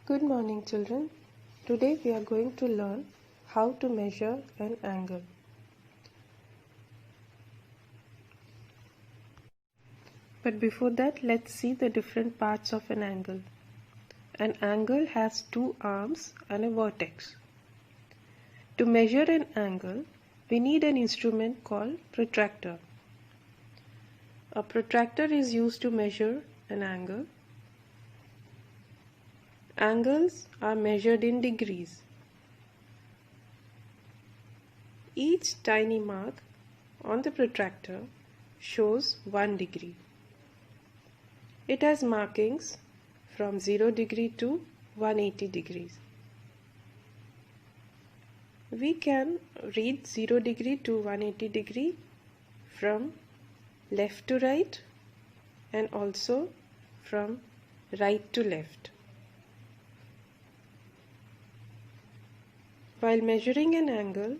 Good morning, children. Today we are going to learn how to measure an angle. But before that, let's see the different parts of an angle. An angle has two arms and a vertex. To measure an angle, we need an instrument called protractor. A protractor is used to measure an angle. Angles are measured in degrees. Each tiny mark on the protractor shows 1 degree. It has markings from 0 degree to 180 degrees. We can read 0 degree to 180 degree from left to right and also from right to left. While measuring an angle,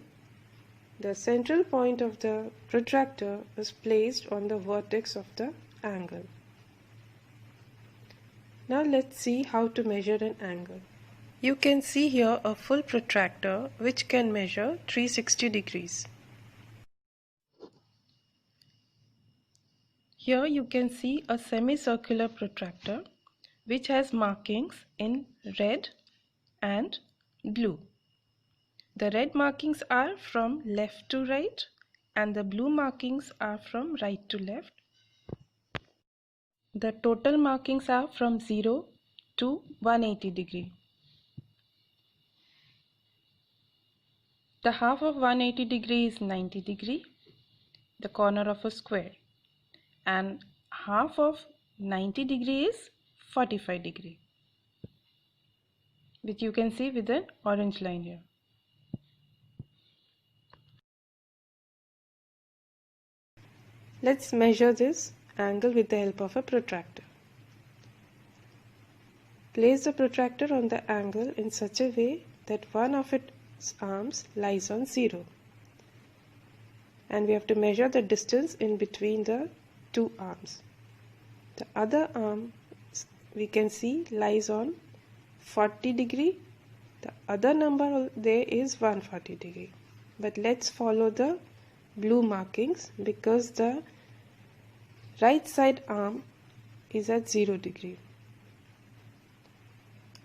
the central point of the protractor is placed on the vertex of the angle. Now let's see how to measure an angle. You can see here a full protractor which can measure 360 degrees. Here you can see a semicircular protractor which has markings in red and blue. The red markings are from left to right and the blue markings are from right to left. The total markings are from 0 to 180 degree. The half of 180 degree is 90 degree, the corner of a square, and half of 90 degree is 45 degree, which you can see with an orange line here. Let's measure this angle with the help of a protractor. Place the protractor on the angle in such a way that one of its arms lies on 0. And we have to measure the distance in between the two arms. The other arm we can see lies on 40 degree. The other number there is 140 degree. But let's follow the blue markings because the right side arm is at 0 degree.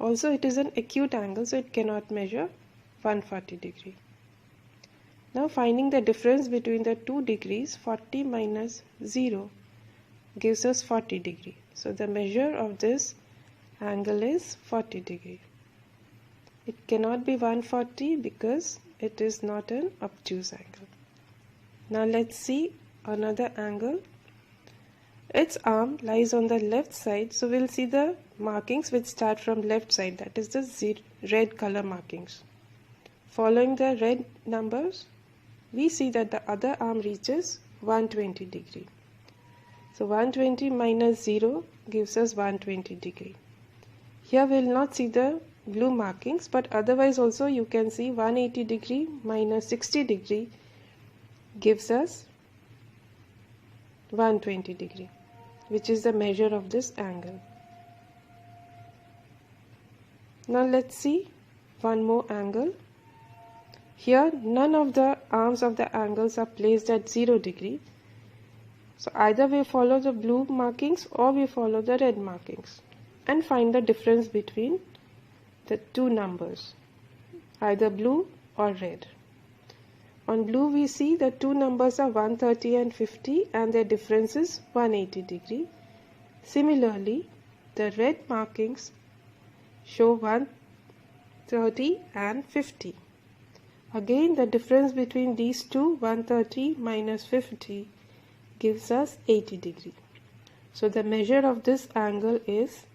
Also it is an acute angle, so it cannot measure 140 degree. Now finding the difference between the 2 degrees, 40 minus 0 gives us 40 degree. So the measure of this angle is 40 degree. It cannot be 140 because it is not an obtuse angle. Now let's see another angle. Its arm lies on the left side, so we'll see the markings which start from left side, that is the red color markings. Following the red numbers, we see that the other arm reaches 120 degree. So 120 minus 0 gives us 120 degree. Here we will not see the blue markings, but otherwise also you can see 180 degree minus 60 degree gives us 120 degree, which is the measure of this angle. Now let's see one more angle. Here none of the arms of the angles are placed at 0 degree. So either we follow the blue markings or we follow the red markings and find the difference between the two numbers, either blue or red. On blue we see the two numbers are 130 and 50 and their difference is 180 degree. Similarly, the red markings show 130 and 50. Again the difference between these two, 130 minus 50, gives us 80 degree. So the measure of this angle is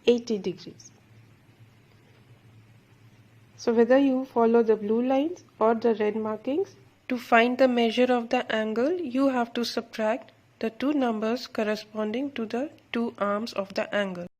80 degrees. So whether you follow the blue lines or the red markings, to find the measure of the angle, you have to subtract the two numbers corresponding to the two arms of the angle.